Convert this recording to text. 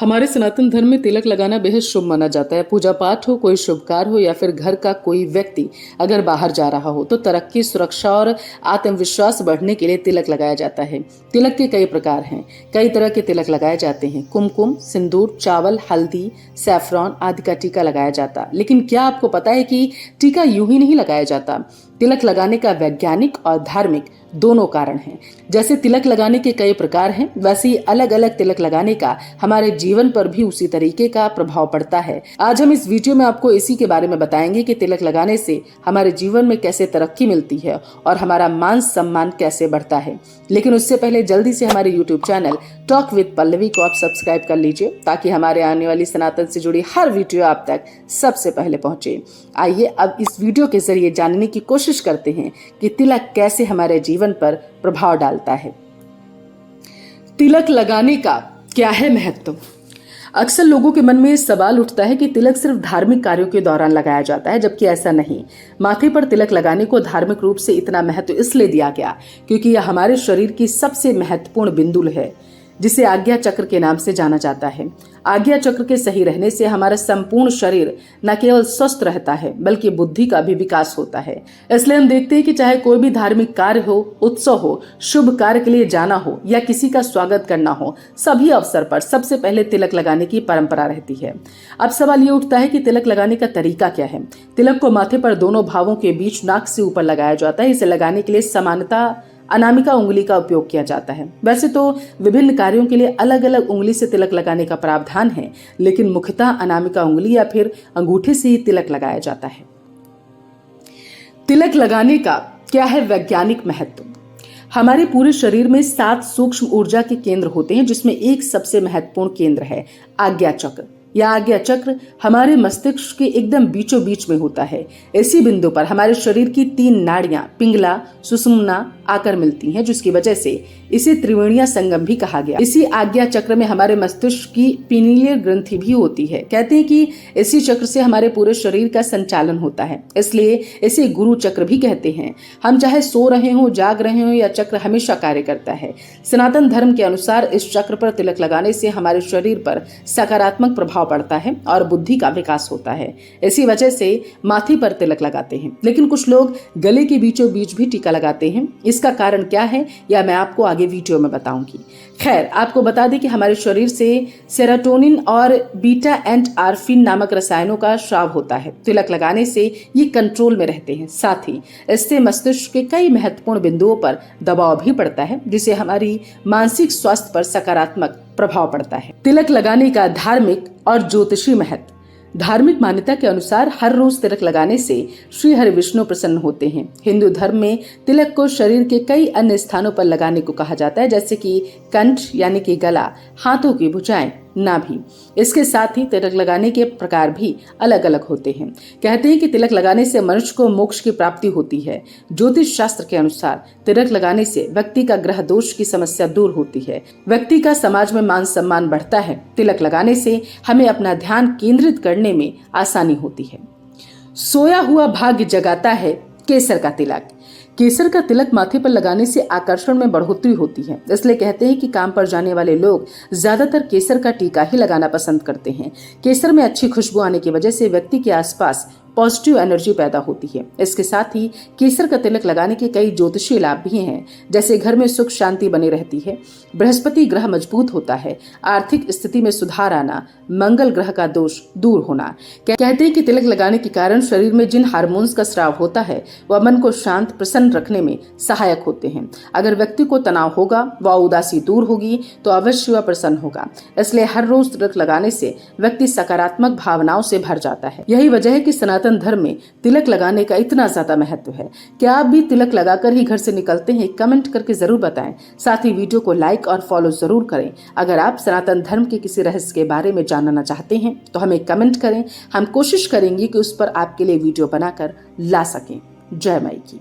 हमारे सनातन धर्म में तिलक लगाना बेहद शुभ माना जाता है। पूजा पाठ हो, कोई शुभ कार्य हो या फिर घर का कोई व्यक्ति अगर बाहर जा रहा हो तो तरक्की, सुरक्षा और आत्मविश्वास बढ़ने के लिए तिलक लगाया जाता है। तिलक के कई प्रकार हैं। कई तरह के तिलक लगाए जाते हैं। कुमकुम, सिंदूर, चावल, हल्दी, सैफरॉन आदि का टीका लगाया जाता। लेकिन क्या आपको पता है कि टीका यूं ही नहीं लगाया जाता। तिलक लगाने का वैज्ञानिक और धार्मिक दोनों कारण हैं। जैसे तिलक लगाने के कई प्रकार हैं, वैसे ही अलग अलग तिलक लगाने का हमारे जीवन पर भी उसी तरीके का प्रभाव पड़ता है। आज हम इस वीडियो में आपको इसी के बारे में बताएंगे कि तिलक लगाने से हमारे जीवन में कैसे तरक्की मिलती है और हमारा मान सम्मान कैसे बढ़ता है। लेकिन उससे पहले जल्दी से हमारे YouTube channel talk with Pallavi को आप सब्सक्राइब कर लीजिए ताकि हमारे आने वाली सनातन से जुड़ी हर वीडियो आप तक सबसे पहले पहुंचे। आइए अब इस वीडियो के जरिए जानने की कोशिश करते हैं कि तिलक कैसे हमारे जीवन पर प्रभाव डालता है। तिलक लगाने का क्या है महत्व? अक्सर लोगों के मन में सवाल उठता है कि तिलक सिर्फ धार्मिक कार्यों के दौरान लगाया जाता है, जबकि ऐसा नहीं। माथे पर तिलक लगाने को धार्मिक रूप से इतना महत्व इसलिए दिया गया क्योंकि यह हमारे शरीर की सबसे महत्वपूर्ण बिंदु है, जिसे आज्ञा चक्र के नाम से जाना जाता है। आज्ञा चक्र के सही रहने से हमारा संपूर्ण शरीर न केवल स्वस्थ रहता है बल्कि बुद्धि का भी विकास होता है। इसलिए हम देखते हैं कि चाहे कोई भी धार्मिक कार्य हो, उत्सव हो, शुभ कार्य के लिए जाना हो या किसी का स्वागत करना हो, सभी अवसर पर सबसे पहले तिलक लगाने की परंपरा रहती है। अब सवाल ये उठता है कि तिलक लगाने का तरीका क्या है। तिलक को माथे पर दोनों भावों के बीच नाक से ऊपर लगाया जाता है। इसे लगाने के लिए सामान्यतः अनामिका उंगली का उपयोग किया जाता है। वैसे तो विभिन्न कार्यों के लिए अलग अलग उंगली से तिलक लगाने का प्रावधान है, लेकिन मुख्यतः अनामिका उंगली या फिर अंगूठे से ही तिलक लगाया जाता है। तिलक लगाने का क्या है वैज्ञानिक महत्व? हमारे पूरे शरीर में 7 सूक्ष्म ऊर्जा के केंद्र होते हैं, जिसमें एक सबसे महत्वपूर्ण केंद्र है आज्ञा चक्र। यह आज्ञा चक्र हमारे मस्तिष्क के एकदम बीचों बीच में होता है। इसी बिंदु पर हमारे शरीर की 3 नाड़ियां पिंगला, सुषुम्ना आकर मिलती हैं, जिसकी वजह से इसे त्रिवेणीय संगम भी कहा गया। इसी आज्ञा चक्र में हमारे मस्तिष्क की पीनियल ग्रंथि भी होती है। कहते हैं कि इसी चक्र से हमारे पूरे शरीर का संचालन होता है, इसलिए इसे गुरु चक्र भी कहते हैं। हम चाहे सो रहे हो, जाग रहे हो, या चक्र हमेशा कार्य करता है। सनातन धर्म के अनुसार इस चक्र पर तिलक लगाने से हमारे शरीर पर सकारात्मक प्रभाव पड़ता है और बुद्धि का विकास होता है। इसी वजह से माथे पर तिलक लगाते हैं। लेकिन कुछ लोग गले के बीचों बीच भी टीका लगाते हैं। इसका कारण क्या है या मैं आपको आगे वीडियो में बताऊंगी। खैर, आपको बता दें कि हमारे शरीर से सेरोटोनिन और बीटा एंडोर्फिन नामक रसायनों का स्राव होता है। तिलक लगाने से ये कंट्रोल में रहते हैं। साथ ही इससे मस्तिष्क के कई महत्वपूर्ण बिंदुओं पर दबाव भी पड़ता है, जिससे हमारी मानसिक स्वास्थ्य पर सकारात्मक प्रभाव पड़ता है। तिलक लगाने का धार्मिक और ज्योतिषी महत्व। धार्मिक मान्यता के अनुसार हर रोज तिलक लगाने से श्री हरि विष्णु प्रसन्न होते हैं। हिंदू धर्म में तिलक को शरीर के कई अन्य स्थानों पर लगाने को कहा जाता है, जैसे कि कंठ यानी कि गला, हाथों की भुजाएं, नाभि। इसके साथ ही तिलक लगाने के प्रकार भी अलग अलग होते हैं। कहते हैं कि तिलक लगाने से मनुष्य को मोक्ष की प्राप्ति होती है। ज्योतिष शास्त्र के अनुसार तिलक लगाने से व्यक्ति का ग्रह दोष की समस्या दूर होती है। व्यक्ति का समाज में मान सम्मान बढ़ता है। तिलक लगाने से हमें अपना ध्यान केंद्रित करने में आसानी होती है। सोया हुआ भाग्य जगाता है केसर का तिलक। केसर का तिलक माथे पर लगाने से आकर्षण में बढ़ोतरी होती है। इसलिए कहते हैं कि काम पर जाने वाले लोग ज्यादातर केसर का टीका ही लगाना पसंद करते हैं। केसर में अच्छी खुशबू आने की वजह से व्यक्ति के आसपास पॉजिटिव एनर्जी पैदा होती है। इसके साथ ही केसर का तिलक लगाने के कई ज्योतिषीय लाभ भी हैं, जैसे घर में सुख शांति बनी रहती है, बृहस्पति ग्रह मजबूत होता है, आर्थिक स्थिति में सुधार आना, मंगल ग्रह का दोष दूर होना। कहते हैं कि तिलक लगाने के कारण शरीर में जिन हार्मोन्स का स्राव होता है वह मन को शांत प्रसन्न रखने में सहायक होते हैं। अगर व्यक्ति को तनाव होगा व उदासी दूर होगी तो अवश्य वह प्रसन्न होगा। इसलिए हर रोज तिलक लगाने से व्यक्ति सकारात्मक भावनाओं से भर जाता है। यही वजह है कि सनातन धर्म में तिलक लगाने का इतना ज्यादा महत्व है। क्या आप भी तिलक लगाकर ही घर से निकलते हैं? कमेंट करके जरूर बताएं। साथ ही वीडियो को लाइक और फॉलो जरूर करें। अगर आप सनातन धर्म के किसी रहस्य के बारे में जानना चाहते हैं तो हमें कमेंट करें। हम कोशिश करेंगे कि उस पर आपके लिए वीडियो बनाकर ला सकें। जय माई की।